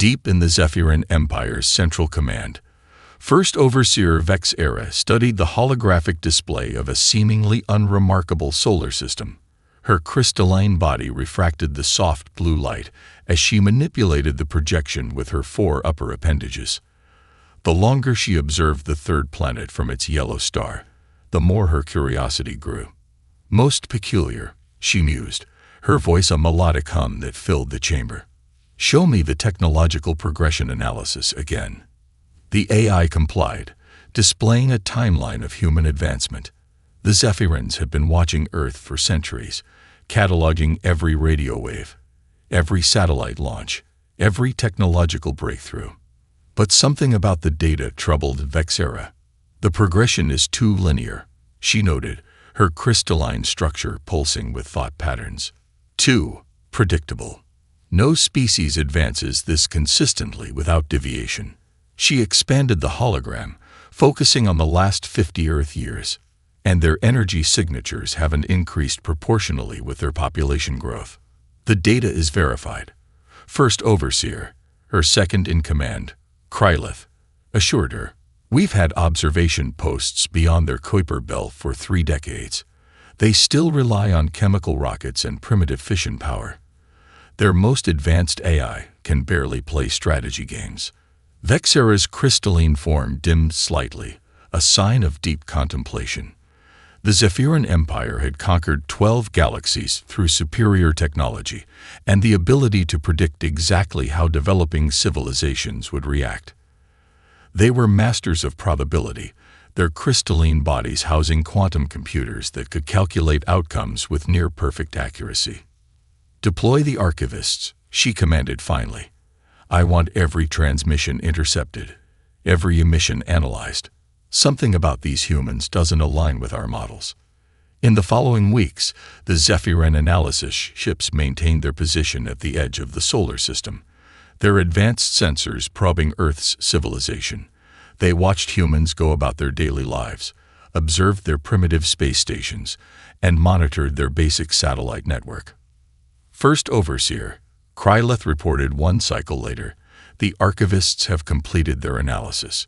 Deep in the Zephyrin Empire's central command, First Overseer Vexera studied the holographic display of a seemingly unremarkable solar system. Her crystalline body refracted the soft blue light as she manipulated the projection with her 4 upper appendages. The longer she observed the third planet from its yellow star, the more her curiosity grew. Most peculiar, she mused, her voice a melodic hum that filled the chamber. Show me the technological progression analysis again. The AI complied, displaying a timeline of human advancement. The Zephyrins had been watching Earth for centuries, cataloging every radio wave, every satellite launch, every technological breakthrough. But something about the data troubled Vexera. The progression is too linear, she noted, her crystalline structure pulsing with thought patterns. Too predictable. No species advances this consistently without deviation. She expanded the hologram, focusing on the last 50 Earth years, and their energy signatures haven't increased proportionally with their population growth. The data is verified. First Overseer, her second-in-command, Krylith, assured her, "We've had observation posts beyond their Kuiper belt for 3 decades. They still rely on chemical rockets and primitive fission power. Their most advanced AI can barely play strategy games." Vexera's crystalline form dimmed slightly, a sign of deep contemplation. The Zephyrin Empire had conquered 12 galaxies through superior technology and the ability to predict exactly how developing civilizations would react. They were masters of probability, their crystalline bodies housing quantum computers that could calculate outcomes with near-perfect accuracy. "Deploy the archivists," she commanded finally. "I want every transmission intercepted, every emission analyzed. Something about these humans doesn't align with our models." In the following weeks, the Zephyrin analysis ships maintained their position at the edge of the solar system, their advanced sensors probing Earth's civilization. They watched humans go about their daily lives, observed their primitive space stations, and monitored their basic satellite network. First Overseer, Krylith reported 1 cycle later, "The archivists have completed their analysis.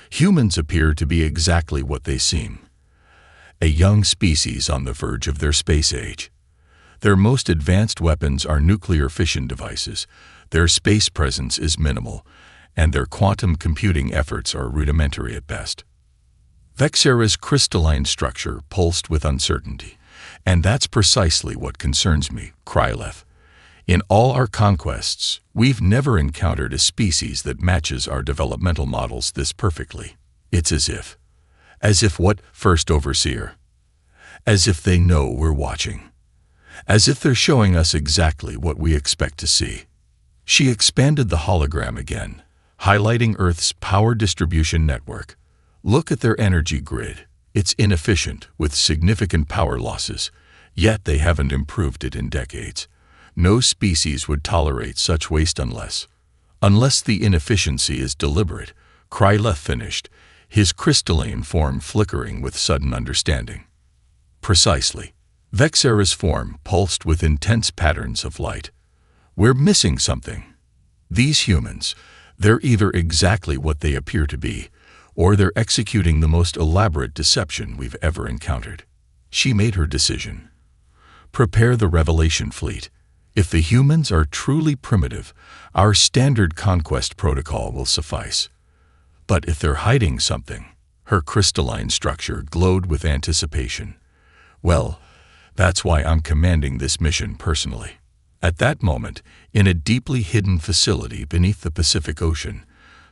Humans appear to be exactly what they seem. A young species on the verge of their space age. Their most advanced weapons are nuclear fission devices, their space presence is minimal, and their quantum computing efforts are rudimentary at best." Vexera's crystalline structure pulsed with uncertainty. "And that's precisely what concerns me, Krylith. In all our conquests, we've never encountered a species that matches our developmental models this perfectly. It's as if what, First Overseer? As if they know we're watching. As if they're showing us exactly what we expect to see." She expanded the hologram again, highlighting Earth's power distribution network. "Look at their energy grid. It's inefficient, with significant power losses, yet they haven't improved it in decades. No species would tolerate such waste unless the inefficiency is deliberate," Krylith finished, his crystalline form flickering with sudden understanding. "Precisely." Vexera's form pulsed with intense patterns of light. "We're missing something. These humans, they're either exactly what they appear to be, or they're executing the most elaborate deception we've ever encountered." She made her decision. "Prepare the Revelation Fleet. If the humans are truly primitive, our standard conquest protocol will suffice. But if they're hiding something," her crystalline structure glowed with anticipation, "well, that's why I'm commanding this mission personally." At that moment, in a deeply hidden facility beneath the Pacific Ocean,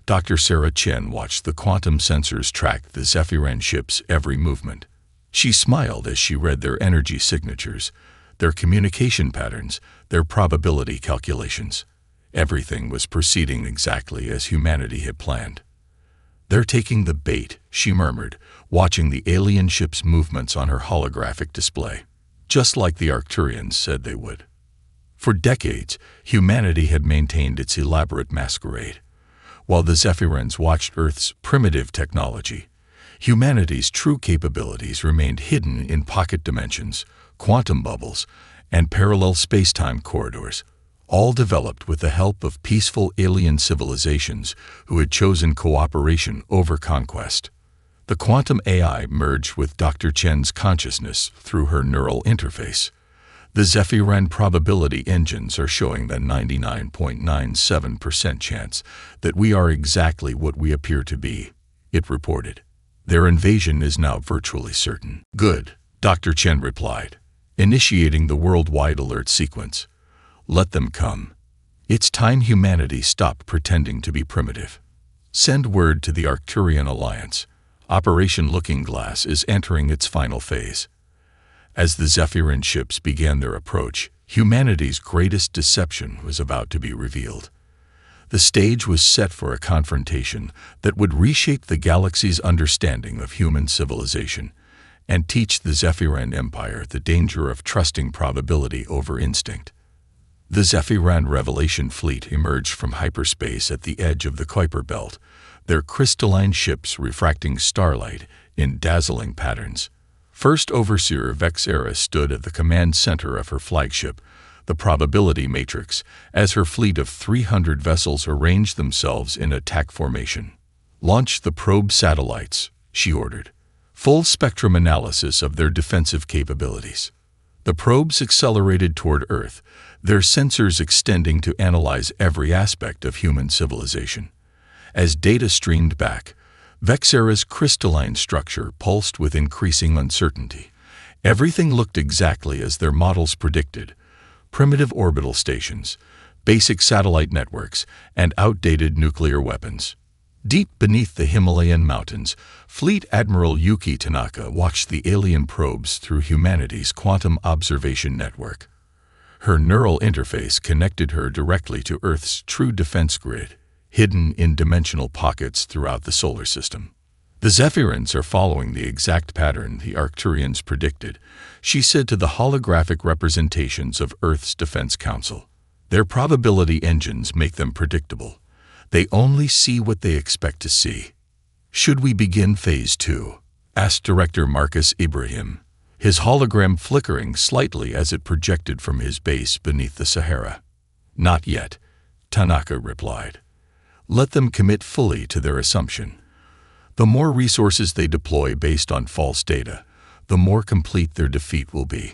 Dr. Sarah Chen watched the quantum sensors track the Zephyrin ship's every movement. She smiled as she read their energy signatures, their communication patterns, their probability calculations. Everything was proceeding exactly as humanity had planned. "They're taking the bait," she murmured, watching the alien ship's movements on her holographic display. Just like the Arcturians said they would. For decades, humanity had maintained its elaborate masquerade. While the Zephyrins watched Earth's primitive technology, humanity's true capabilities remained hidden in pocket dimensions, quantum bubbles, and parallel space-time corridors. all developed with the help of peaceful alien civilizations who had chosen cooperation over conquest. The quantum AI merged with Dr. Chen's consciousness through her neural interface. The Zephyrin probability engines are showing the 99.97% chance that we are exactly what we appear to be, it reported. Their invasion is now virtually certain. Good, Dr. Chen replied, initiating the worldwide alert sequence. Let them come. It's time humanity stopped pretending to be primitive. Send word to the Arcturian Alliance. Operation Looking Glass is entering its final phase. As the Zephyrin ships began their approach, humanity's greatest deception was about to be revealed. The stage was set for a confrontation that would reshape the galaxy's understanding of human civilization and teach the Zephyrin Empire the danger of trusting probability over instinct. The Zephyrin Revelation Fleet emerged from hyperspace at the edge of the Kuiper Belt, their crystalline ships refracting starlight in dazzling patterns. First Overseer Vexera stood at the command center of her flagship, the Probability Matrix, as her fleet of 300 vessels arranged themselves in attack formation. Launch the probe satellites, she ordered. Full spectrum analysis of their defensive capabilities. The probes accelerated toward Earth, their sensors extending to analyze every aspect of human civilization. As data streamed back, Vexera's crystalline structure pulsed with increasing uncertainty. Everything looked exactly as their models predicted: primitive orbital stations, basic satellite networks, and outdated nuclear weapons. Deep beneath the Himalayan mountains, Fleet Admiral Yuki Tanaka watched the alien probes through humanity's quantum observation network. Her neural interface connected her directly to Earth's true defense grid, hidden in dimensional pockets throughout the solar system. The Zephyrins are following the exact pattern the Arcturians predicted, she said to the holographic representations of Earth's Defense Council. Their probability engines make them predictable. They only see what they expect to see. Should we begin Phase 2? Asked Director Marcus Ibrahim, his hologram flickering slightly as it projected from his base beneath the Sahara. Not yet, Tanaka replied. Let them commit fully to their assumption. The more resources they deploy based on false data, the more complete their defeat will be.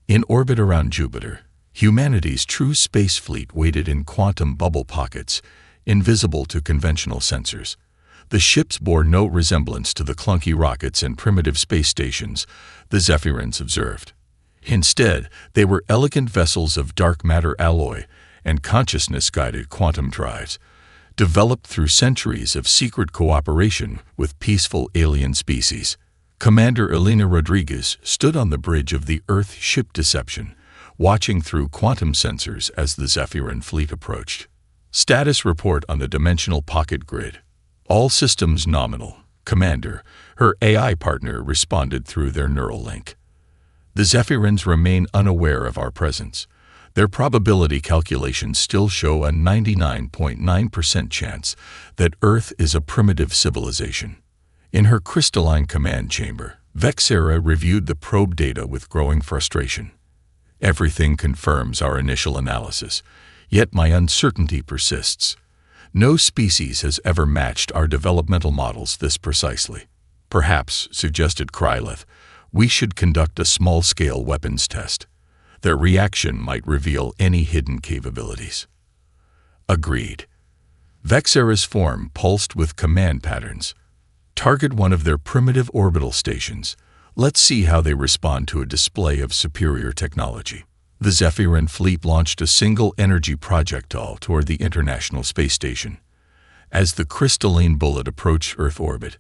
In orbit around Jupiter, humanity's true space fleet waited in quantum bubble pockets, invisible to conventional sensors. The ships bore no resemblance to the clunky rockets and primitive space stations the Zephyrins observed. Instead, they were elegant vessels of dark matter alloy and consciousness-guided quantum drives, developed through centuries of secret cooperation with peaceful alien species. Commander Elena Rodriguez stood on the bridge of the Earth ship Deception, watching through quantum sensors as the Zephyrin fleet approached. Status report on the dimensional pocket grid. All systems nominal, Commander, her AI partner responded through their neural link. The Zephyrins remain unaware of our presence. Their probability calculations still show a 99.9% chance that Earth is a primitive civilization. In her crystalline command chamber, Vexera reviewed the probe data with growing frustration. Everything confirms our initial analysis, yet my uncertainty persists. No species has ever matched our developmental models this precisely. Perhaps, suggested Kryleth, we should conduct a small-scale weapons test. Their reaction might reveal any hidden capabilities. Agreed. Vexera's form pulsed with command patterns. Target one of their primitive orbital stations. Let's see how they respond to a display of superior technology. The Zephyrin fleet launched a single energy projectile toward the International Space Station. As the crystalline bullet approached Earth orbit,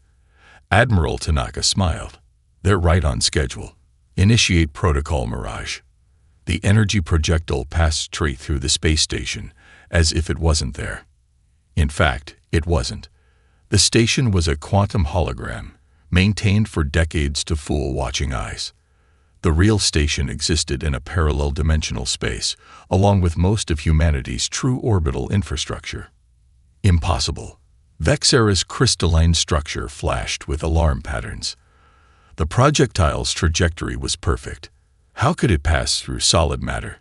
Admiral Tanaka smiled. They're right on schedule. Initiate Protocol Mirage. The energy projectile passed straight through the space station, as if it wasn't there. In fact, it wasn't. The station was a quantum hologram, maintained for decades to fool watching eyes. The real station existed in a parallel dimensional space, along with most of humanity's true orbital infrastructure. Impossible. Vexera's crystalline structure flashed with alarm patterns. The projectile's trajectory was perfect. How could it pass through solid matter?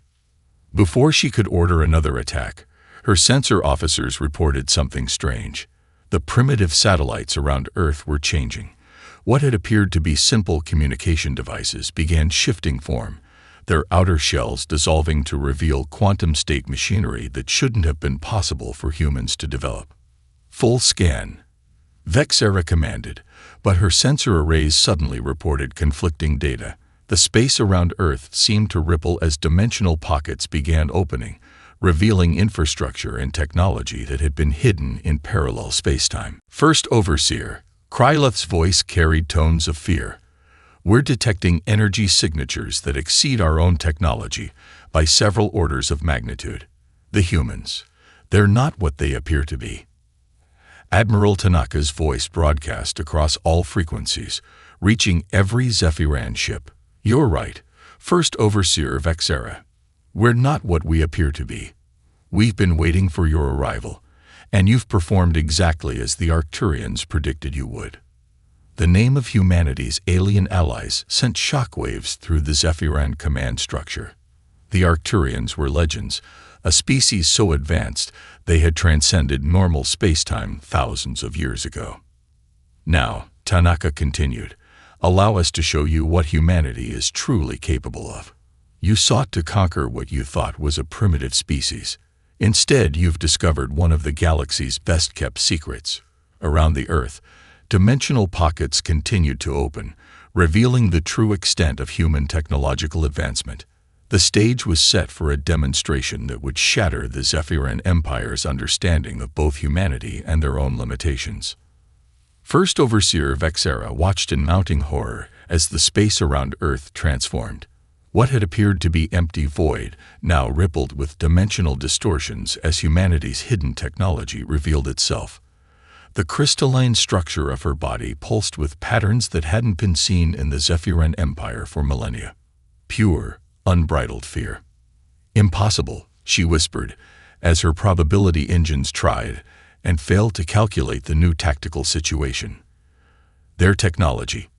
Before she could order another attack, her sensor officers reported something strange. The primitive satellites around Earth were changing. What had appeared to be simple communication devices began shifting form, their outer shells dissolving to reveal quantum-state machinery that shouldn't have been possible for humans to develop. Full scan, Vexera commanded, but her sensor arrays suddenly reported conflicting data. The space around Earth seemed to ripple as dimensional pockets began opening, revealing infrastructure and technology that had been hidden in parallel spacetime. First Overseer, Kryleth's voice carried tones of fear. We're detecting energy signatures that exceed our own technology by several orders of magnitude. The humans, they're not what they appear to be. Admiral Tanaka's voice broadcast across all frequencies, reaching every Zephyran ship. You're right, First Overseer Vexera. We're not what we appear to be. We've been waiting for your arrival, and you've performed exactly as the Arcturians predicted you would. The name of humanity's alien allies sent shockwaves through the Zephyran command structure. The Arcturians were legends, a species so advanced they had transcended normal spacetime thousands of years ago. Now, Tanaka continued, allow us to show you what humanity is truly capable of. You sought to conquer what you thought was a primitive species. Instead, you've discovered one of the galaxy's best-kept secrets. Around the Earth, dimensional pockets continued to open, revealing the true extent of human technological advancement. The stage was set for a demonstration that would shatter the Zephyran Empire's understanding of both humanity and their own limitations. First Overseer Vexera watched in mounting horror as the space around Earth transformed. What had appeared to be empty void now rippled with dimensional distortions as humanity's hidden technology revealed itself. The crystalline structure of her body pulsed with patterns that hadn't been seen in the Zephyran Empire for millennia. Pure, unbridled fear. Impossible, she whispered, as her probability engines tried and failed to calculate the new tactical situation. Their technology.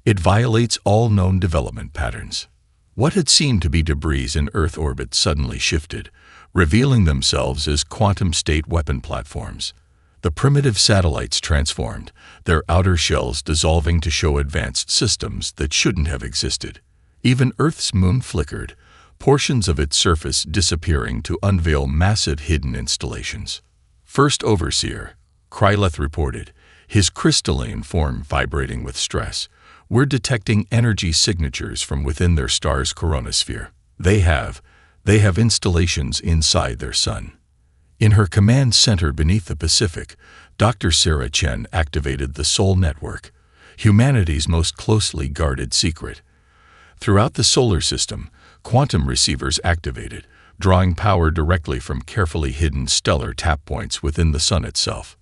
It violates all known development patterns. What had seemed to be debris in Earth orbit suddenly shifted, revealing themselves as quantum-state weapon platforms. The primitive satellites transformed, their outer shells dissolving to show advanced systems that shouldn't have existed. Even Earth's moon flickered, portions of its surface disappearing to unveil massive hidden installations. First Overseer, Kryleth reported, his crystalline form vibrating with stress. We're detecting energy signatures from within their star's coronosphere. They have installations inside their sun. In her command center beneath the Pacific, Dr. Sarah Chen activated the Soul Network, humanity's most closely guarded secret. Throughout the solar system, quantum receivers activated, drawing power directly from carefully hidden stellar tap points within the sun itself.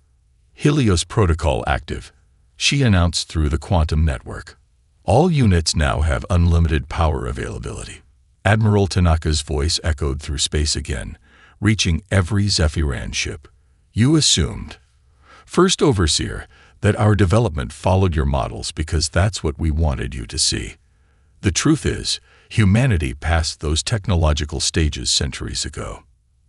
Helios Protocol active, she announced through the quantum network. All units now have unlimited power availability. Admiral Tanaka's voice echoed through space again, reaching every Zephyran ship. You assumed, First Overseer, that our development followed your models because that's what we wanted you to see. The truth is, humanity passed those technological stages centuries ago.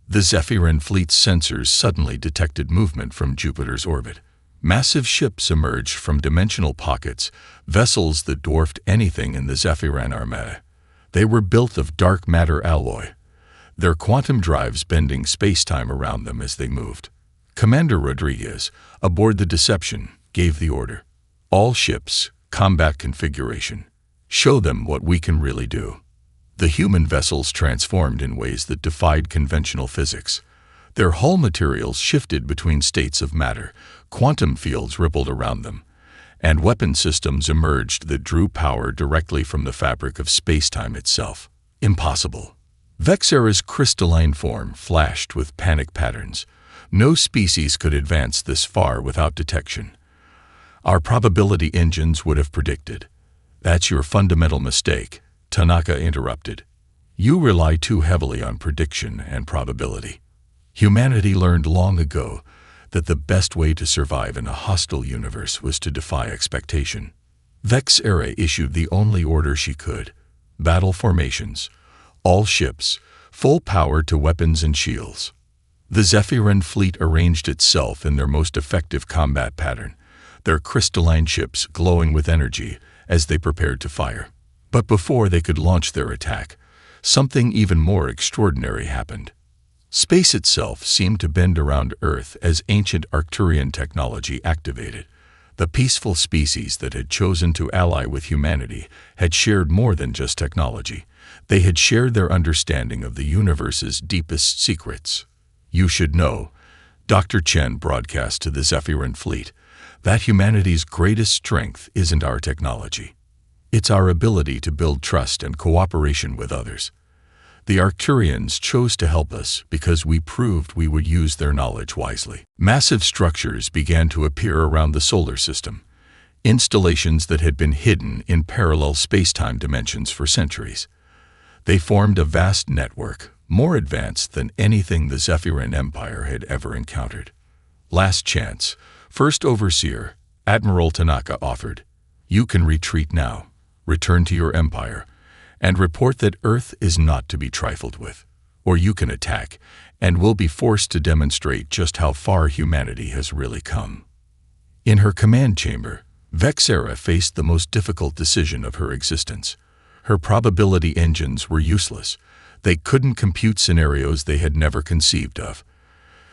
The Zephyran fleet's sensors suddenly detected movement from Jupiter's orbit. Massive ships emerged from dimensional pockets, vessels that dwarfed anything in the Zephyran Armada. They were built of dark matter alloy, their quantum drives bending space-time around them as they moved. Commander Rodriguez, aboard the Deception, gave the order. All ships, combat configuration. Show them what we can really do. The human vessels transformed in ways that defied conventional physics. Their hull materials shifted between states of matter, quantum fields rippled around them, and weapon systems emerged that drew power directly from the fabric of space-time itself. Impossible. Vexera's crystalline form flashed with panic patterns. No species could advance this far without detection. Our probability engines would have predicted. That's your fundamental mistake, Tanaka interrupted. You rely too heavily on prediction and probability. Humanity learned long ago that the best way to survive in a hostile universe was to defy expectation. Vexera issued the only order she could. Battle formations. All ships, Full power to weapons and shields. The Zephyrin fleet arranged itself in their most effective combat pattern, their crystalline ships glowing with energy as they prepared to fire. But before they could launch their attack, something even more extraordinary happened. Space itself seemed to bend around Earth as ancient Arcturian technology activated. The peaceful species that had chosen to ally with humanity had shared more than just technology. They had shared their understanding of the universe's deepest secrets. "You should know," Dr. Chen broadcast to the Zephyrin fleet, "that humanity's greatest strength isn't our technology. It's our ability to build trust and cooperation with others. The Arcturians chose to help us because we proved we would use their knowledge wisely." Massive structures began to appear around the solar system, installations that had been hidden in parallel space-time dimensions for centuries. They formed a vast network, more advanced than anything the Zephyrin Empire had ever encountered. "Last chance," First Overseer, Admiral Tanaka offered. "You can retreat now, return to your empire, and report that Earth is not to be trifled with. Or you can attack, and we'll be forced to demonstrate just how far humanity has really come." In her command chamber, Vexera faced the most difficult decision of her existence. Her probability engines were useless. They couldn't compute scenarios they had never conceived of.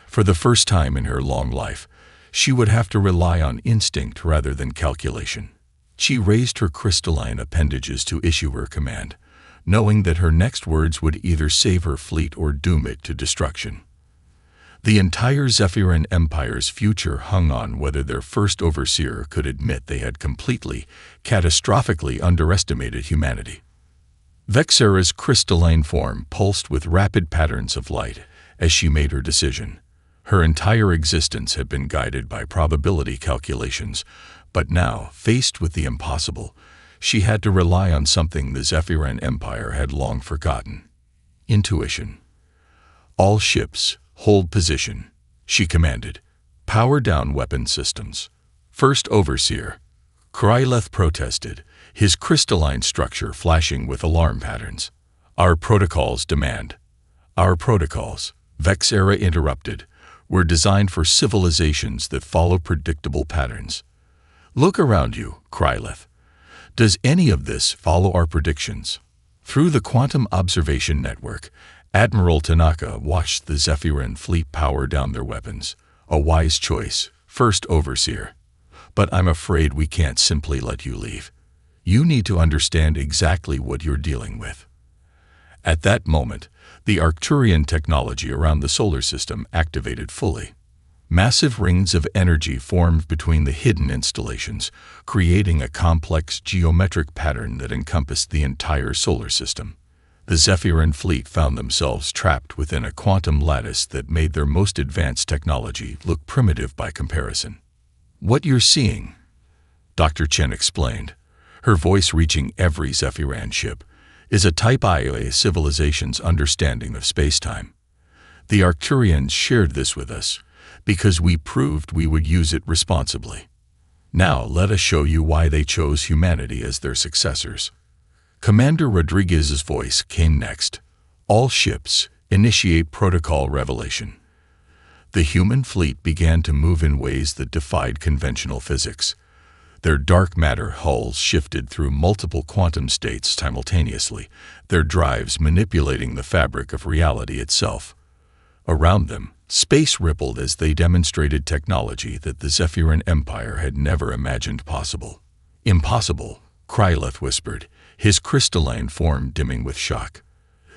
For the first time in her long life, she would have to rely on instinct rather than calculation. She raised her crystalline appendages to issue her command, knowing that her next words would either save her fleet or doom it to destruction. The entire Zephyrin Empire's future hung on whether their first overseer could admit they had completely, catastrophically underestimated humanity. Vexera's crystalline form pulsed with rapid patterns of light as she made her decision. Her entire existence had been guided by probability calculations, but now, faced with the impossible, she had to rely on something the Zephyrin Empire had long forgotten: intuition. "All ships, hold position," she commanded. "Power down weapon systems." First Overseer Kryleth protested, his crystalline structure flashing with alarm patterns. "Our protocols demand." "Our protocols," Vexera interrupted, "were designed for civilizations that follow predictable patterns." "Look around you, Kryleth. Does any of this follow our predictions?" Through the Quantum Observation Network, Admiral Tanaka watched the Zephyrin fleet power down their weapons. "A wise choice, First Overseer. But I'm afraid we can't simply let you leave. You need to understand exactly what you're dealing with." At that moment, the Arcturian technology around the solar system activated fully. Massive rings of energy formed between the hidden installations, creating a complex geometric pattern that encompassed the entire solar system. The Zephyrin fleet found themselves trapped within a quantum lattice that made their most advanced technology look primitive by comparison. "What you're seeing," Dr. Chen explained, her voice reaching every Zephyrin ship, "is a Type IA civilization's understanding of space-time. The Arcturians shared this with us because we proved we would use it responsibly. Now let us show you why they chose humanity as their successors." Commander Rodriguez's voice came next. "All ships, initiate protocol revelation." The human fleet began to move in ways that defied conventional physics. Their dark matter hulls shifted through multiple quantum states simultaneously, their drives manipulating the fabric of reality itself. Around them, space rippled as they demonstrated technology that the Zephyrin Empire had never imagined possible. "Impossible," Kryleth whispered, his crystalline form dimming with shock.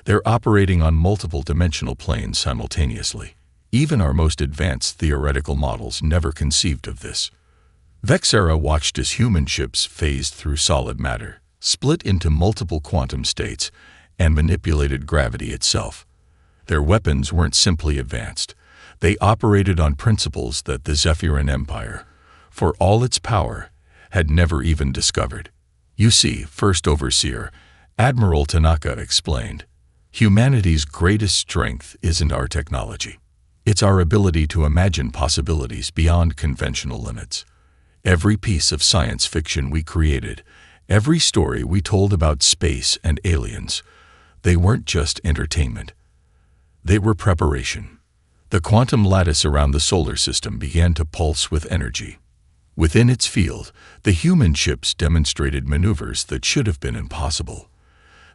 "They're operating on multiple dimensional planes simultaneously. Even our most advanced theoretical models never conceived of this." Vexera watched as human ships phased through solid matter, split into multiple quantum states, and manipulated gravity itself. Their weapons weren't simply advanced. They operated on principles that the Zephyrin Empire, for all its power, had never even discovered. "You see, First Overseer," Admiral Tanaka explained, "humanity's greatest strength isn't our technology. It's our ability to imagine possibilities beyond conventional limits. Every piece of science fiction we created, every story we told about space and aliens, they weren't just entertainment. They were preparation. The quantum lattice around the solar system began to pulse with energy. Within its field, the human ships demonstrated maneuvers that should have been impossible.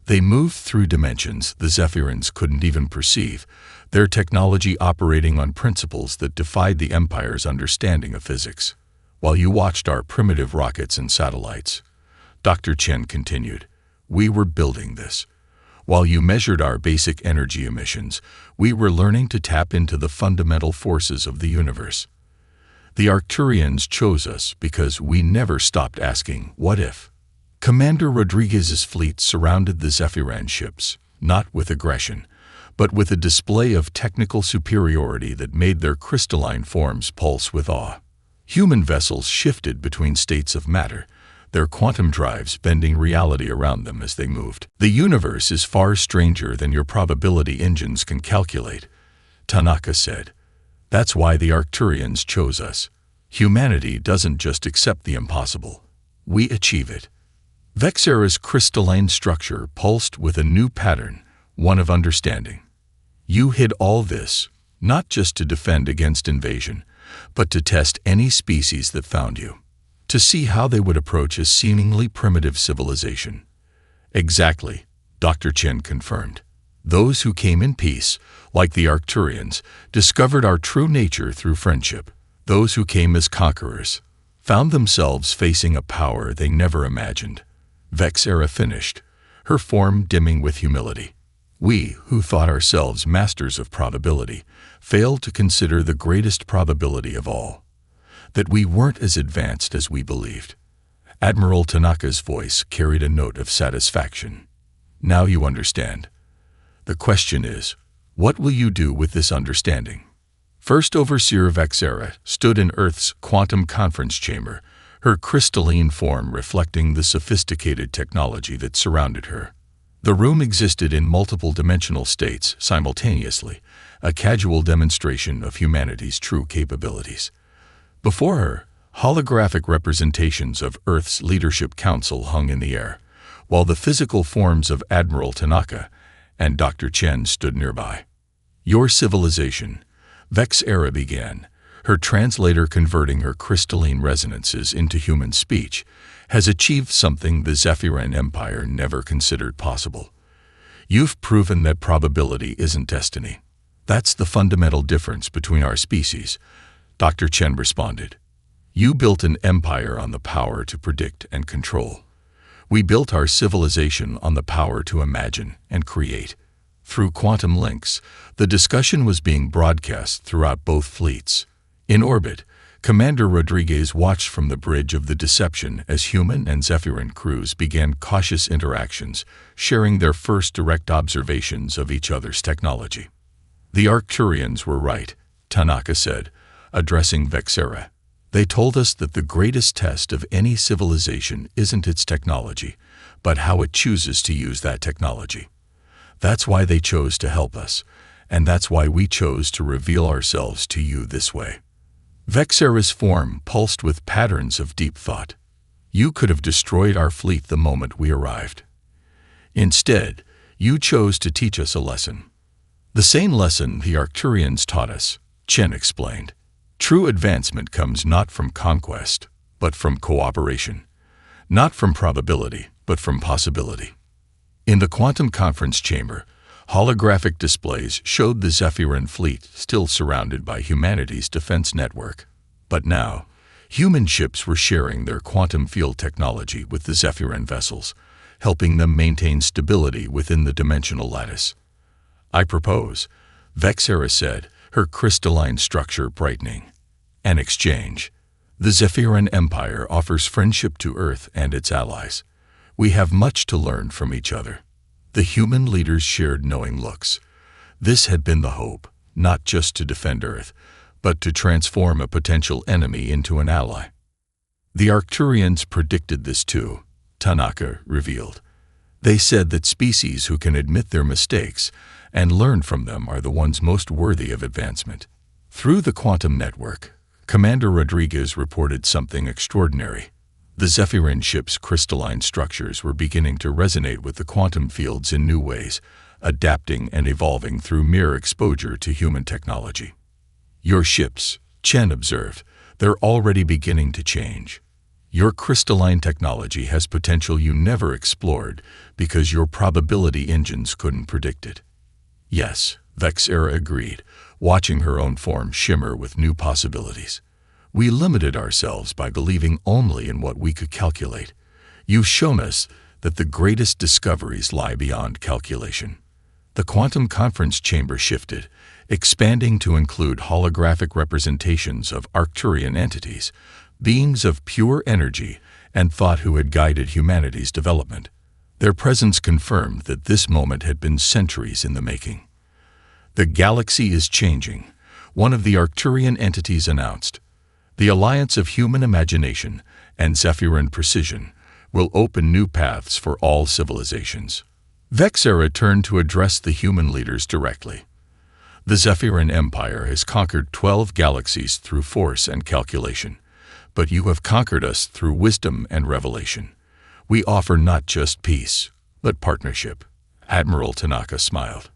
They moved through dimensions the Zephyrans couldn't even perceive, their technology operating on principles that defied the Empire's understanding of physics. While you watched our primitive rockets and satellites, Dr. Chen continued, we were building this. While you measured our basic energy emissions, we were learning to tap into the fundamental forces of the universe. The Arcturians chose us because we never stopped asking, what if? Commander Rodriguez's fleet surrounded the Zephyran ships, not with aggression, but with a display of technical superiority that made their crystalline forms pulse with awe. Human vessels shifted between states of matter, their quantum drives bending reality around them as they moved. The universe is far stranger than your probability engines can calculate, Tanaka said. That's why the Arcturians chose us. Humanity doesn't just accept the impossible. We achieve it. Vexera's crystalline structure pulsed with a new pattern, one of understanding. You hid all this, not just to defend against invasion, but to test any species that found you, to see how they would approach a seemingly primitive civilization. Exactly, Dr. Chen confirmed. Those who came in peace, like the Arcturians, discovered our true nature through friendship. Those who came as conquerors found themselves facing a power they never imagined. Vexera finished, her form dimming with humility. We, who thought ourselves masters of probability, failed to consider the greatest probability of all, that we weren't as advanced as we believed. Admiral Tanaka's voice carried a note of satisfaction. Now you understand. The question is, what will you do with this understanding? First Overseer Vexera stood in Earth's quantum conference chamber, her crystalline form reflecting the sophisticated technology that surrounded her. The room existed in multiple dimensional states simultaneously, a casual demonstration of humanity's true capabilities. Before her, holographic representations of Earth's leadership council hung in the air, while the physical forms of Admiral Tanaka and Dr. Chen stood nearby. Your civilization, Vexera began, her translator converting her crystalline resonances into human speech, has achieved something the Zephyran Empire never considered possible. You've proven that probability isn't destiny. That's the fundamental difference between our species, Dr. Chen responded. You built an empire on the power to predict and control. We built our civilization on the power to imagine and create. Through quantum links, the discussion was being broadcast throughout both fleets. In orbit, Commander Rodriguez watched from the bridge of the Deception as human and Zephyran crews began cautious interactions, sharing their first direct observations of each other's technology. The Arcturians were right, Tanaka said, addressing Vexera. They told us that the greatest test of any civilization isn't its technology, but how it chooses to use that technology. That's why they chose to help us, and that's why we chose to reveal ourselves to you this way. Vexera's form pulsed with patterns of deep thought. You could have destroyed our fleet the moment we arrived. Instead, you chose to teach us a lesson. The same lesson the Arcturians taught us, Chen explained. True advancement comes not from conquest, but from cooperation. Not from probability, but from possibility. In the quantum conference chamber, holographic displays showed the Zephyran fleet still surrounded by humanity's defense network. But now, human ships were sharing their quantum field technology with the Zephyran vessels, helping them maintain stability within the dimensional lattice. I propose, Vexera said, her crystalline structure brightening. An exchange. The Zephyran Empire offers friendship to Earth and its allies. We have much to learn from each other. The human leaders shared knowing looks. This had been the hope, not just to defend Earth, but to transform a potential enemy into an ally. The Arcturians predicted this too, Tanaka revealed. They said that species who can admit their mistakes and learn from them are the ones most worthy of advancement. Through the quantum network, Commander Rodriguez reported something extraordinary. The Zephyran ship's crystalline structures were beginning to resonate with the quantum fields in new ways, adapting and evolving through mere exposure to human technology. Your ships, Chen observed, they're already beginning to change. Your crystalline technology has potential you never explored because your probability engines couldn't predict it. Yes, Vexera agreed, watching her own form shimmer with new possibilities. We limited ourselves by believing only in what we could calculate. You've shown us that the greatest discoveries lie beyond calculation. The quantum conference chamber shifted, expanding to include holographic representations of Arcturian entities, beings of pure energy and thought who had guided humanity's development. Their presence confirmed that this moment had been centuries in the making. The galaxy is changing, one of the Arcturian entities announced. The alliance of human imagination and Zephyran precision will open new paths for all civilizations. Vexera turned to address the human leaders directly. The Zephyran Empire has conquered 12 galaxies through force and calculation, but you have conquered us through wisdom and revelation. We offer not just peace, but partnership. Admiral Tanaka smiled.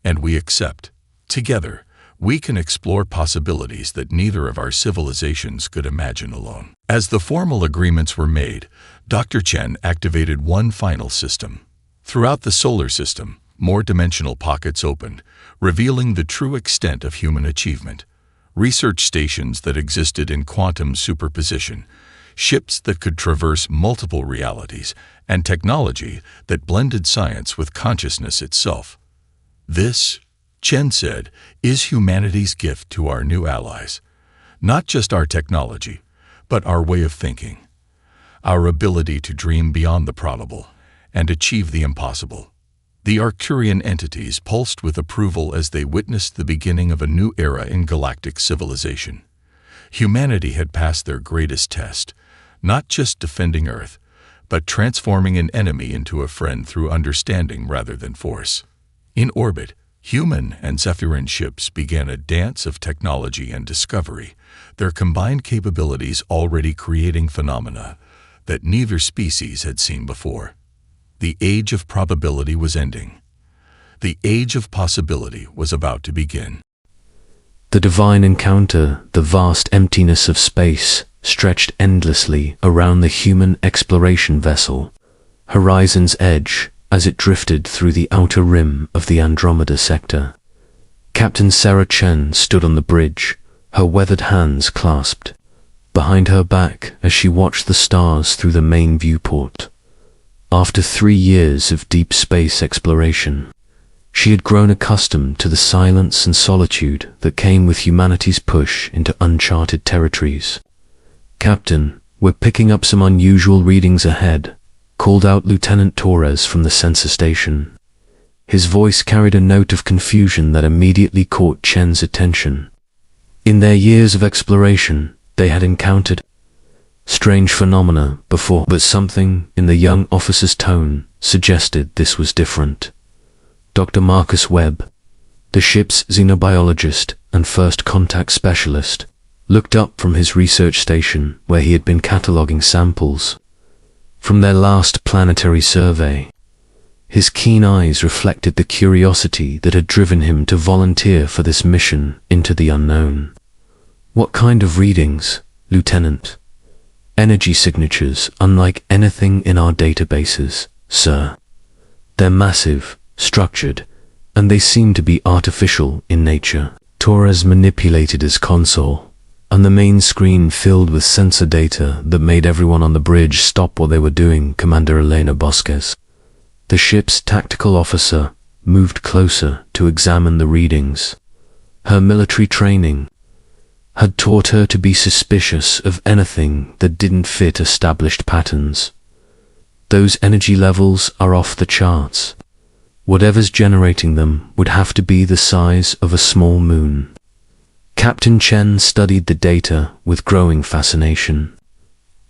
And we accept. Together, we can explore possibilities that neither of our civilizations could imagine alone. As the formal agreements were made, Dr. Chen activated one final system. Throughout the solar system, more dimensional pockets opened, revealing the true extent of human achievement. Research stations that existed in quantum superposition, ships that could traverse multiple realities, and technology that blended science with consciousness itself. This, Chen said, is humanity's gift to our new allies. Not just our technology, but our way of thinking. Our ability to dream beyond the probable and achieve the impossible. The Arcturian entities pulsed with approval as they witnessed the beginning of a new era in galactic civilization. Humanity had passed their greatest test, not just defending Earth, but transforming an enemy into a friend through understanding rather than force. In orbit, human and Zephyran ships began a dance of technology and discovery, their combined capabilities already creating phenomena that neither species had seen before. The age of probability was ending. The age of possibility was about to begin. The divine encounter, the vast emptiness of space, stretched endlessly around the human exploration vessel, Horizon's Edge, as it drifted through the outer rim of the Andromeda sector. Captain Sarah Chen stood on the bridge, her weathered hands clasped behind her back as she watched the stars through the main viewport. After 3 years of deep space exploration, she had grown accustomed to the silence and solitude that came with humanity's push into uncharted territories. "Captain, we're picking up some unusual readings ahead," called out Lieutenant Torres from the sensor station. His voice carried a note of confusion that immediately caught Chen's attention. In their years of exploration, they had encountered strange phenomena before, but something in the young officer's tone suggested this was different. Dr. Marcus Webb, the ship's xenobiologist and first contact specialist, looked up from his research station where he had been cataloging samples from their last planetary survey. His keen eyes reflected the curiosity that had driven him to volunteer for this mission into the unknown. "What kind of readings, Lieutenant?" "Energy signatures unlike anything in our databases, sir. They're massive, structured, and they seem to be artificial in nature." Torres manipulated his console, and the main screen filled with sensor data that made everyone on the bridge stop what they were doing. Commander Elena Bosques, the ship's tactical officer, moved closer to examine the readings. Her military training had taught her to be suspicious of anything that didn't fit established patterns. Those energy levels are off the charts. Whatever's generating them would have to be the size of a small moon. Captain Chen studied the data with growing fascination.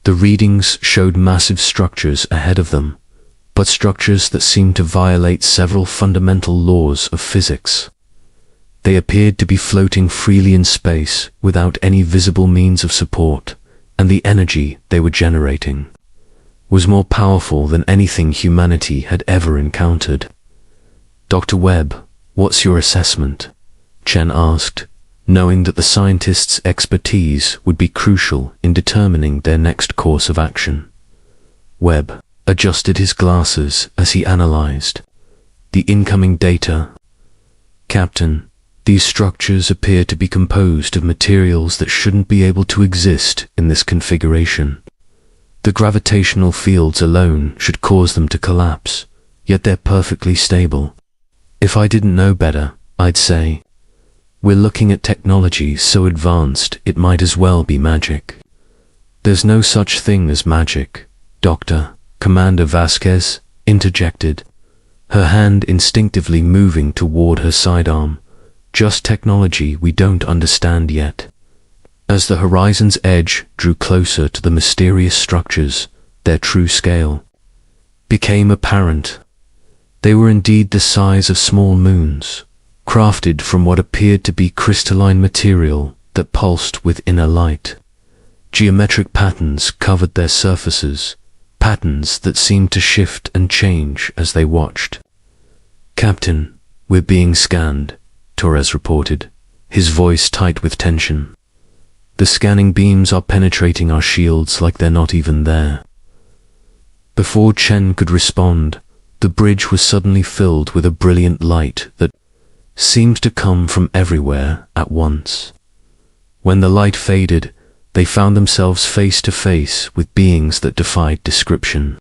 The readings showed massive structures ahead of them, but structures that seemed to violate several fundamental laws of physics. They appeared to be floating freely in space without any visible means of support, and the energy they were generating was more powerful than anything humanity had ever encountered. Dr. Webb, what's your assessment? Chen asked, knowing that the scientist's expertise would be crucial in determining their next course of action. Webb adjusted his glasses as he analyzed the incoming data. Captain, these structures appear to be composed of materials that shouldn't be able to exist in this configuration. The gravitational fields alone should cause them to collapse, yet they're perfectly stable. If I didn't know better, I'd say, we're looking at technology so advanced it might as well be magic. There's no such thing as magic, Doctor, Commander Vasquez interjected, her hand instinctively moving toward her sidearm. Just technology we don't understand yet. As the horizon's edge drew closer to the mysterious structures, their true scale became apparent. They were indeed the size of small moons, crafted from what appeared to be crystalline material that pulsed with inner light. Geometric patterns covered their surfaces, patterns that seemed to shift and change as they watched. Captain, we're being scanned, Torres reported, his voice tight with tension. The scanning beams are penetrating our shields like they're not even there. Before Chen could respond, the bridge was suddenly filled with a brilliant light that seemed to come from everywhere at once. When the light faded, they found themselves face to face with beings that defied description.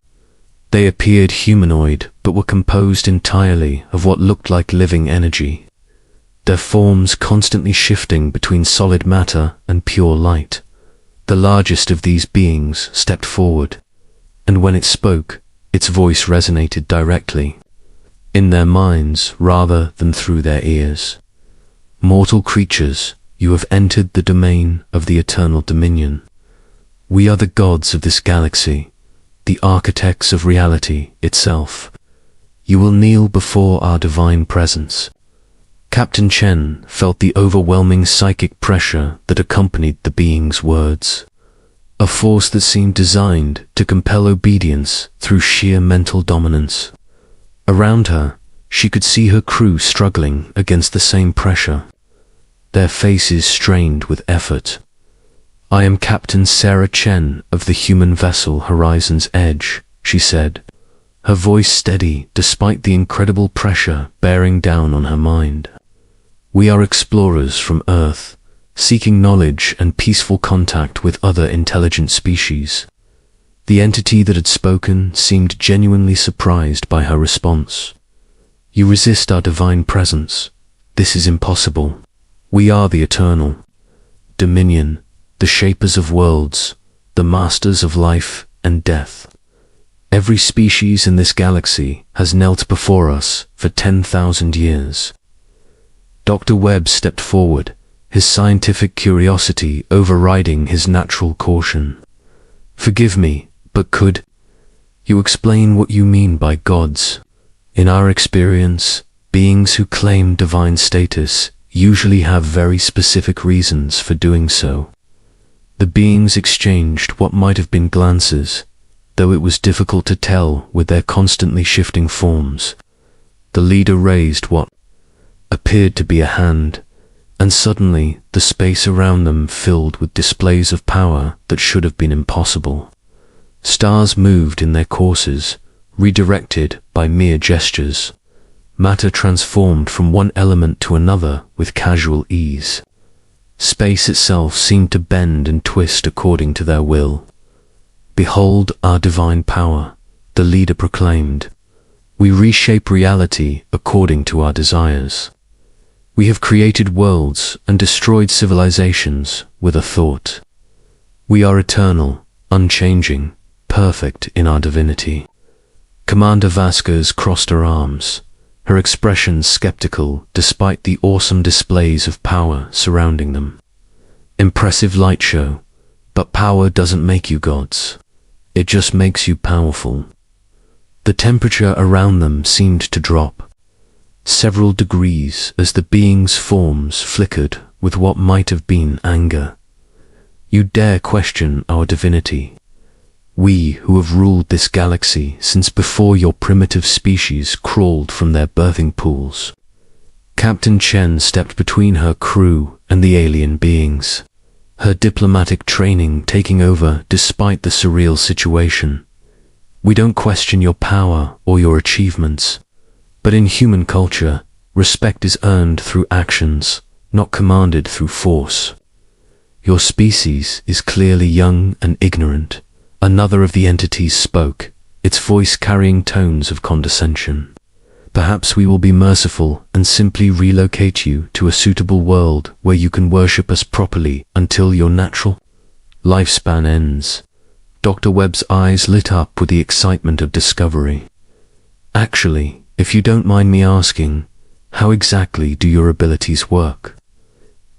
They appeared humanoid, but were composed entirely of what looked like living energy, their forms constantly shifting between solid matter and pure light. The largest of these beings stepped forward, and when it spoke, its voice resonated directly, in their minds rather than through their ears. Mortal creatures, you have entered the domain of the eternal dominion. We are the gods of this galaxy, the architects of reality itself. You will kneel before our divine presence. Captain Chen felt the overwhelming psychic pressure that accompanied the being's words, a force that seemed designed to compel obedience through sheer mental dominance. Around her, she could see her crew struggling against the same pressure, their faces strained with effort. I am Captain Sarah Chen of the human vessel Horizon's Edge, she said, her voice steady despite the incredible pressure bearing down on her mind. We are explorers from Earth, seeking knowledge and peaceful contact with other intelligent species. The entity that had spoken seemed genuinely surprised by her response. You resist our divine presence. This is impossible. We are the eternal dominion, the shapers of worlds, the masters of life and death. Every species in this galaxy has knelt before us for 10,000 years. Dr. Webb stepped forward, his scientific curiosity overriding his natural caution. Forgive me, but could you explain what you mean by gods? In our experience, beings who claim divine status usually have very specific reasons for doing so. The beings exchanged what might have been glances, though it was difficult to tell with their constantly shifting forms. The leader raised what appeared to be a hand, and suddenly the space around them filled with displays of power that should have been impossible. Stars moved in their courses, redirected by mere gestures. Matter transformed from one element to another with casual ease. Space itself seemed to bend and twist according to their will. Behold our divine power, the leader proclaimed. We reshape reality according to our desires. We have created worlds and destroyed civilizations with a thought. We are eternal, unchanging, perfect in our divinity. Commander Vasquez crossed her arms, her expression skeptical despite the awesome displays of power surrounding them. Impressive light show, but power doesn't make you gods. It just makes you powerful. The temperature around them seemed to drop several degrees as the beings' forms flickered with what might have been anger. You dare question our divinity? We who have ruled this galaxy since before your primitive species crawled from their birthing pools. Captain Chen stepped between her crew and the alien beings, her diplomatic training taking over despite the surreal situation. We don't question your power or your achievements, but in human culture, respect is earned through actions, not commanded through force. Your species is clearly young and ignorant. Another of the entities spoke, its voice carrying tones of condescension. Perhaps we will be merciful and simply relocate you to a suitable world where you can worship us properly until your natural lifespan ends. Dr. Webb's eyes lit up with the excitement of discovery. Actually, if you don't mind me asking, how exactly do your abilities work?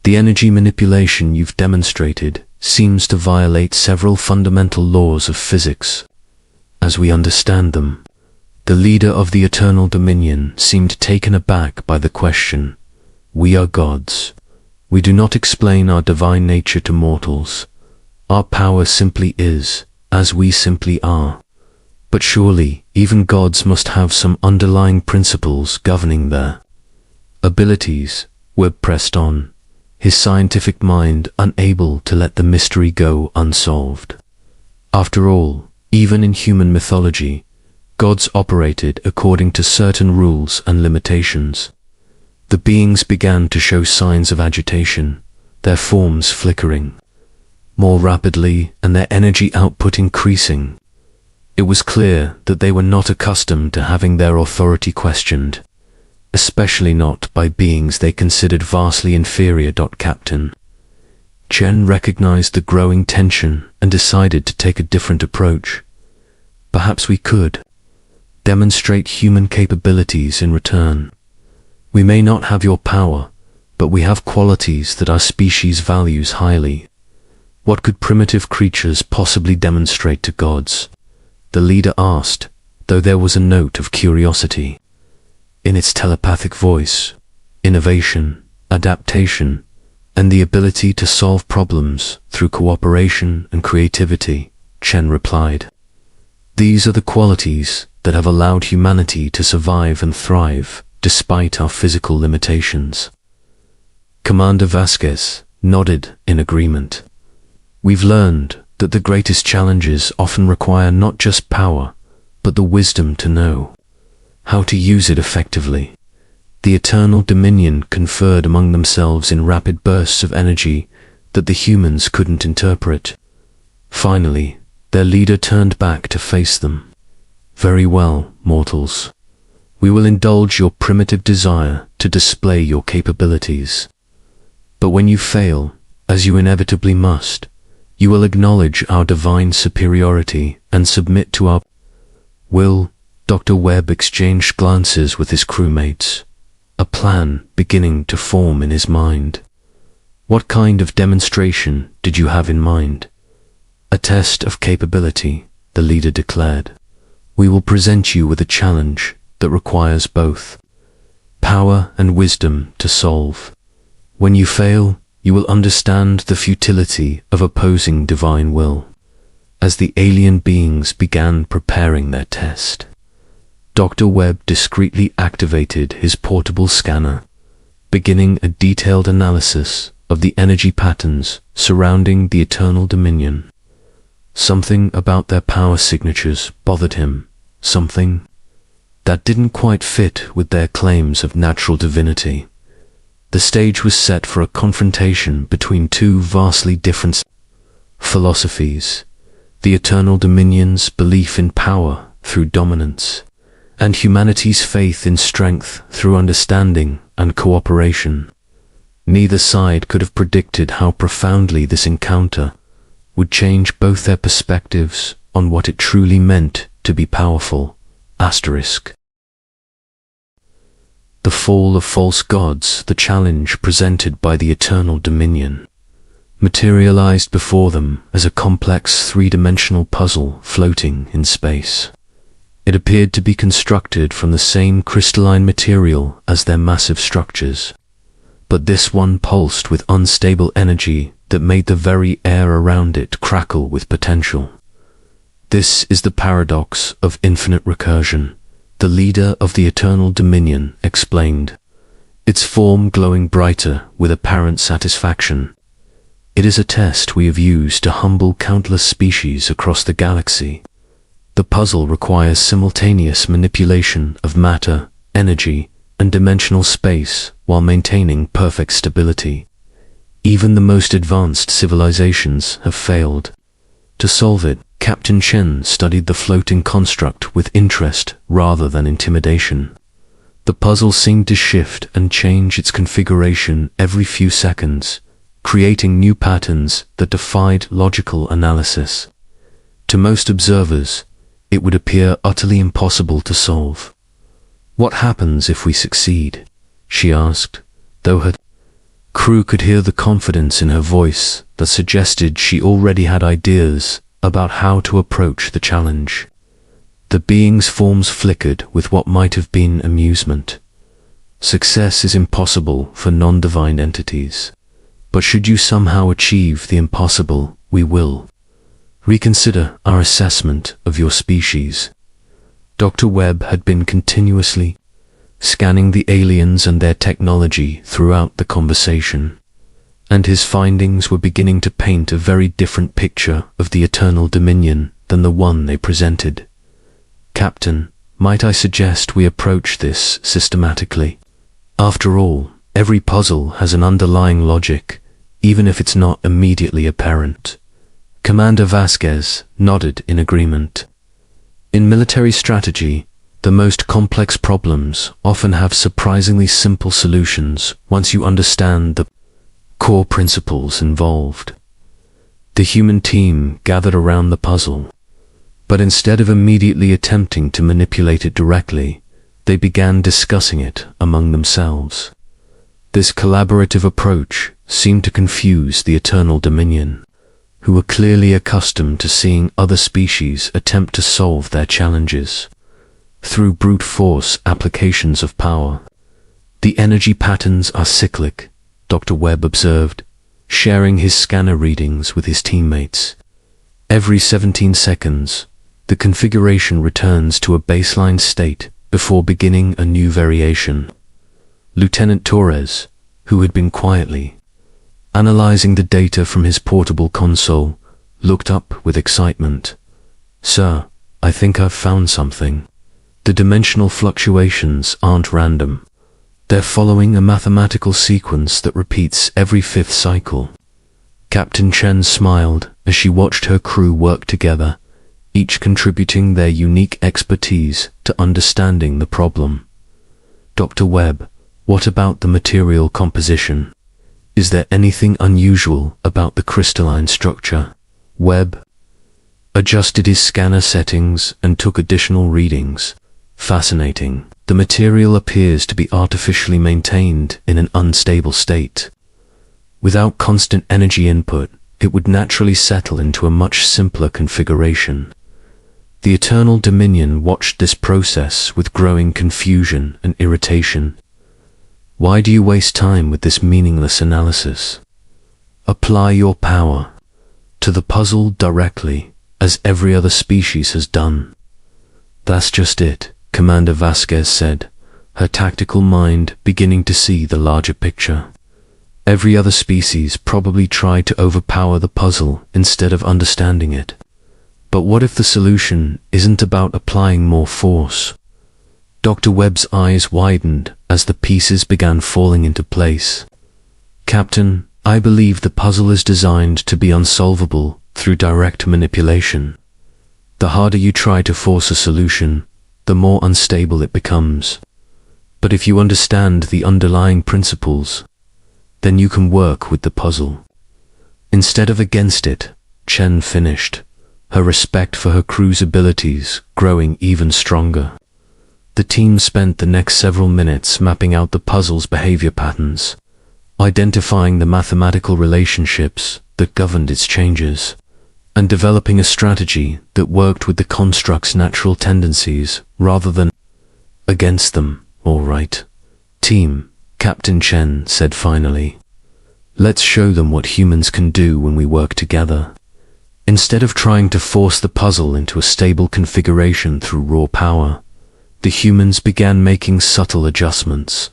The energy manipulation you've demonstrated seems to violate several fundamental laws of physics. As we understand them, the leader of the Eternal Dominion seemed taken aback by the question. We are gods. We do not explain our divine nature to mortals. Our power simply is, as we simply are. But surely, even gods must have some underlying principles governing their abilities. Webb pressed on, his scientific mind unable to let the mystery go unsolved. After all, even in human mythology, gods operated according to certain rules and limitations. The beings began to show signs of agitation, their forms flickering more rapidly and their energy output increasing. It was clear that they were not accustomed to having their authority questioned, especially not by beings they considered vastly inferior. Captain Chen recognized the growing tension and decided to take a different approach. Perhaps we could demonstrate human capabilities in return. We may not have your power, but we have qualities that our species values highly. What could primitive creatures possibly demonstrate to gods? The leader asked, though there was a note of curiosity in its telepathic voice. Innovation, adaptation, and the ability to solve problems through cooperation and creativity, Chen replied. These are the qualities that have allowed humanity to survive and thrive despite our physical limitations. Commander Vasquez nodded in agreement. We've learned that the greatest challenges often require not just power, but the wisdom to know how to use it effectively. The Eternal Dominion conferred among themselves in rapid bursts of energy that the humans couldn't interpret. Finally, their leader turned back to face them. Very well, mortals. We will indulge your primitive desire to display your capabilities. But when you fail, as you inevitably must, you will acknowledge our divine superiority and submit to our will. Dr. Webb exchanged glances with his crewmates, a plan beginning to form in his mind. What kind of demonstration did you have in mind? A test of capability, the leader declared. We will present you with a challenge that requires both power and wisdom to solve. When you fail, you will understand the futility of opposing divine will. As the alien beings began preparing their test, Dr. Webb discreetly activated his portable scanner, beginning a detailed analysis of the energy patterns surrounding the Eternal Dominion. Something about their power signatures bothered him, something that didn't quite fit with their claims of natural divinity. The stage was set for a confrontation between two vastly different philosophies: the Eternal Dominion's belief in power through dominance, and humanity's faith in strength through understanding and cooperation. Neither side could have predicted how profoundly this encounter would change both their perspectives on what it truly meant to be powerful. The fall of false gods, the challenge presented by the Eternal Dominion, materialized before them as a complex three-dimensional puzzle floating in space. It appeared to be constructed from the same crystalline material as their massive structures, but this one pulsed with unstable energy that made the very air around it crackle with potential. This is the paradox of infinite recursion, the leader of the eternal dominion explained, its form glowing brighter with apparent satisfaction. It is a test we have used to humble countless species across the galaxy. The puzzle requires simultaneous manipulation of matter, energy, and dimensional space while maintaining perfect stability. Even the most advanced civilizations have failed. To solve it, Captain Chen studied the floating construct with interest rather than intimidation. The puzzle seemed to shift and change its configuration every few seconds, creating new patterns that defied logical analysis. To most observers, it would appear utterly impossible to solve. "What happens if we succeed?" she asked, though her crew could hear the confidence in her voice that suggested she already had ideas about how to approach the challenge. The being's forms flickered with what might have been amusement. "Success is impossible for non-divine entities. But should you somehow achieve the impossible, we will. Reconsider our assessment of your species." Dr. Webb had been continuously scanning the aliens and their technology throughout the conversation, and his findings were beginning to paint a very different picture of the eternal dominion than the one they presented. "Captain, might I suggest we approach this systematically? After all, every puzzle has an underlying logic, even if it's not immediately apparent." Commander Vasquez nodded in agreement. In military strategy, the most complex problems often have surprisingly simple solutions once you understand the core principles involved. The human team gathered around the puzzle, but instead of immediately attempting to manipulate it directly, they began discussing it among themselves. This collaborative approach seemed to confuse the Eternal Dominion, who were clearly accustomed to seeing other species attempt to solve their challenges through brute force applications of power. "The energy patterns are cyclic," Dr. Webb observed, sharing his scanner readings with his teammates. "Every 17 seconds, the configuration returns to a baseline state before beginning a new variation." Lieutenant Torres, who had been quietly analyzing the data from his portable console, looked up with excitement. "Sir, I think I've found something. The dimensional fluctuations aren't random. They're following a mathematical sequence that repeats every fifth cycle." Captain Chen smiled as she watched her crew work together, each contributing their unique expertise to understanding the problem. "Dr. Webb, what about the material composition? Is there anything unusual about the crystalline structure?" Webb adjusted his scanner settings and took additional readings. "Fascinating. The material appears to be artificially maintained in an unstable state. Without constant energy input, it would naturally settle into a much simpler configuration." The Eternal Dominion watched this process with growing confusion and irritation. "Why do you waste time with this meaningless analysis? Apply your power to the puzzle directly, as every other species has done." "That's just it," Commander Vasquez said, her tactical mind beginning to see the larger picture. "Every other species probably tried to overpower the puzzle instead of understanding it. But what if the solution isn't about applying more force?" Dr. Webb's eyes widened as the pieces began falling into place. "Captain, I believe the puzzle is designed to be unsolvable through direct manipulation. The harder you try to force a solution, the more unstable it becomes. But if you understand the underlying principles, then you can work with the puzzle instead of against it," Chen finished, her respect for her crew's abilities growing even stronger. The team spent the next several minutes mapping out the puzzle's behavior patterns, identifying the mathematical relationships that governed its changes, and developing a strategy that worked with the construct's natural tendencies rather than against them. "All right, team," Captain Chen said finally. "Let's show them what humans can do when we work together." Instead of trying to force the puzzle into a stable configuration through raw power, the humans began making subtle adjustments.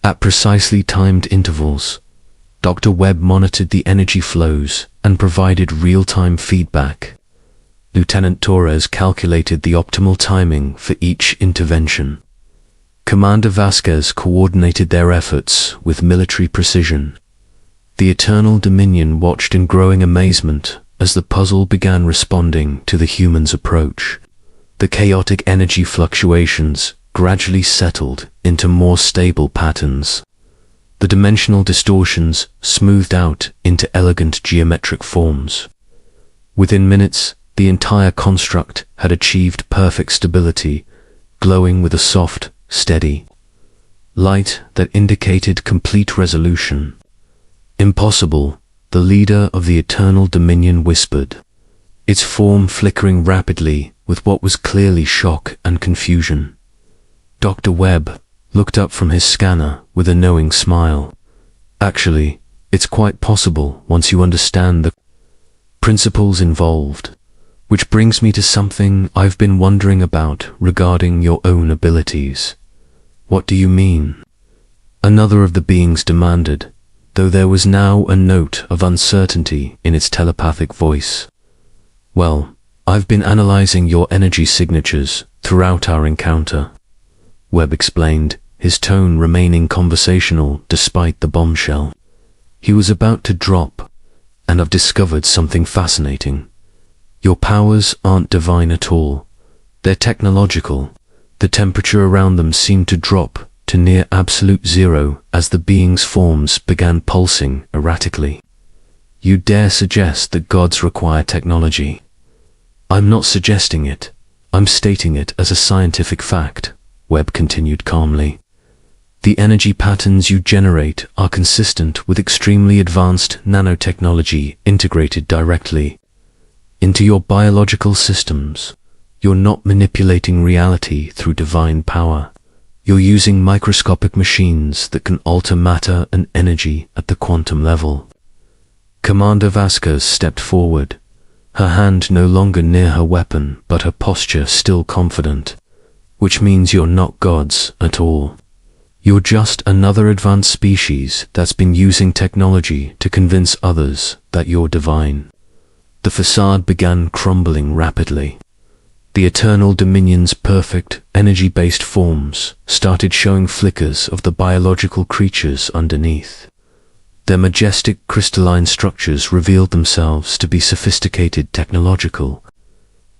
At precisely timed intervals, Dr. Webb monitored the energy flows and provided real-time feedback. Lieutenant Torres calculated the optimal timing for each intervention. Commander Vasquez coordinated their efforts with military precision. The Eternal Dominion watched in growing amazement as the puzzle began responding to the humans' approach. The chaotic energy fluctuations gradually settled into more stable patterns. The dimensional distortions smoothed out into elegant geometric forms. Within minutes, the entire construct had achieved perfect stability, glowing with a soft, steady light that indicated complete resolution. "Impossible," the leader of the Eternal Dominion whispered, its form flickering rapidly with what was clearly shock and confusion. Dr. Webb looked up from his scanner with a knowing smile. "Actually, it's quite possible once you understand the principles involved. Which brings me to something I've been wondering about regarding your own abilities." "What do you mean?" another of the beings demanded, though there was now a note of uncertainty in its telepathic voice. "Well, I've been analyzing your energy signatures throughout our encounter," Webb explained, his tone remaining conversational despite the bombshell. He was about to drop, "and I've discovered something fascinating. Your powers aren't divine at all. They're technological. The temperature around them seemed to drop to near absolute zero as the beings' forms began pulsing erratically. You dare suggest that gods require technology?" "I'm not suggesting it. I'm stating it as a scientific fact," Webb continued calmly. "The energy patterns you generate are consistent with extremely advanced nanotechnology integrated directly into your biological systems. You're not manipulating reality through divine power. You're using microscopic machines that can alter matter and energy at the quantum level." Commander Vasquez stepped forward, her hand no longer near her weapon, but her posture still confident. "Which means you're not gods at all. You're just another advanced species that's been using technology to convince others that you're divine." The facade began crumbling rapidly. The Eternal Dominion's perfect, energy-based forms started showing flickers of the biological creatures underneath. Their majestic crystalline structures revealed themselves to be sophisticated technological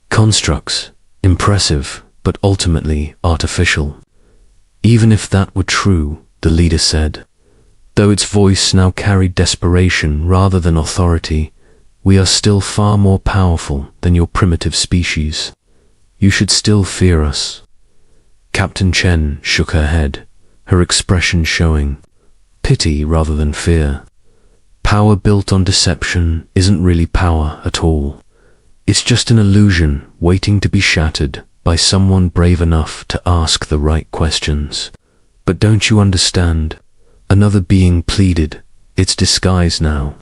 constructs, impressive but ultimately artificial. "Even if that were true," the leader said, though its voice now carried desperation rather than authority, "we are still far more powerful than your primitive species. You should still fear us." Captain Chen shook her head, her expression showing pity rather than fear. "Power built on deception isn't really power at all. It's just an illusion waiting to be shattered by someone brave enough to ask the right questions." "But don't you understand?" another being pleaded, its disguise now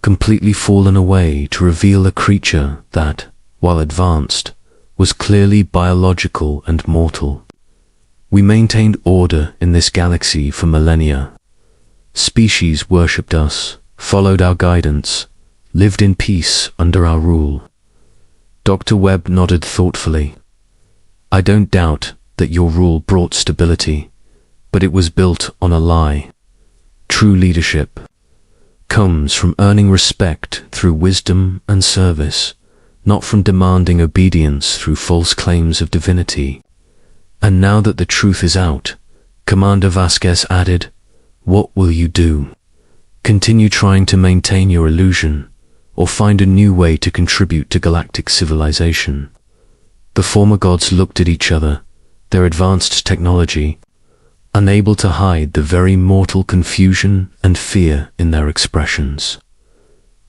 completely fallen away to reveal a creature that, while advanced, was clearly biological and mortal. "We maintained order in this galaxy for millennia. Species worshipped us, followed our guidance, lived in peace under our rule." Dr. Webb nodded thoughtfully. "I don't doubt that your rule brought stability, but it was built on a lie. True leadership comes from earning respect through wisdom and service, not from demanding obedience through false claims of divinity." "And now that the truth is out," Commander Vasquez added, "what will you do? Continue trying to maintain your illusion, or find a new way to contribute to galactic civilization?" The former gods looked at each other, their advanced technology unable to hide the very mortal confusion and fear in their expressions.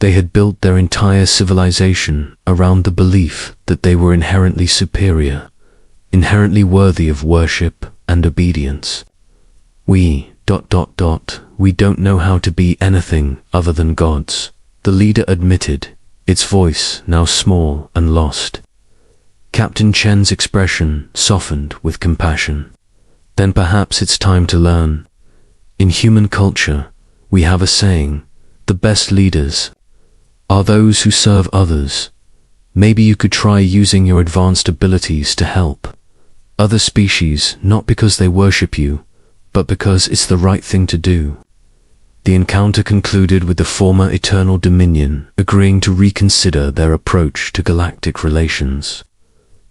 They had built their entire civilization around the belief that they were inherently superior, inherently worthy of worship and obedience. We don't know how to be anything other than gods," the leader admitted, its voice now small and lost. Captain Chen's expression softened with compassion. Then perhaps it's time to learn. In human culture, we have a saying, the best leaders are those who serve others. Maybe you could try using your advanced abilities to help other species, not because they worship you, but because it's the right thing to do. The encounter concluded with the former Eternal Dominion agreeing to reconsider their approach to galactic relations.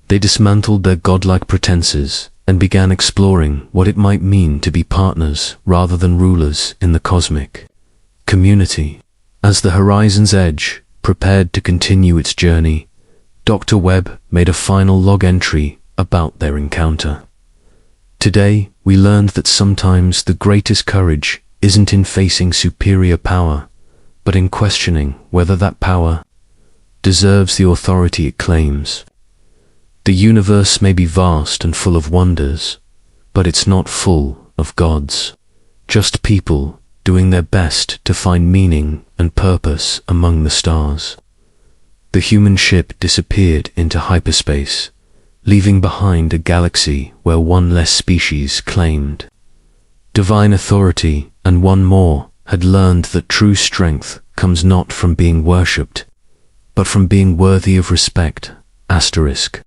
They dismantled their godlike pretenses and began exploring what it might mean to be partners rather than rulers in the cosmic community. As the Horizon's Edge prepared to continue its journey, Dr. Webb made a final log entry about their encounter. Today, we learned that sometimes the greatest courage isn't in facing superior power, but in questioning whether that power deserves the authority it claims. The universe may be vast and full of wonders, but it's not full of gods. Just people doing their best to find meaning and purpose among the stars. The human ship disappeared into hyperspace, leaving behind a galaxy where one less species claimed divine authority, and one more had learned that true strength comes not from being worshipped, but from being worthy of respect. Asterisk.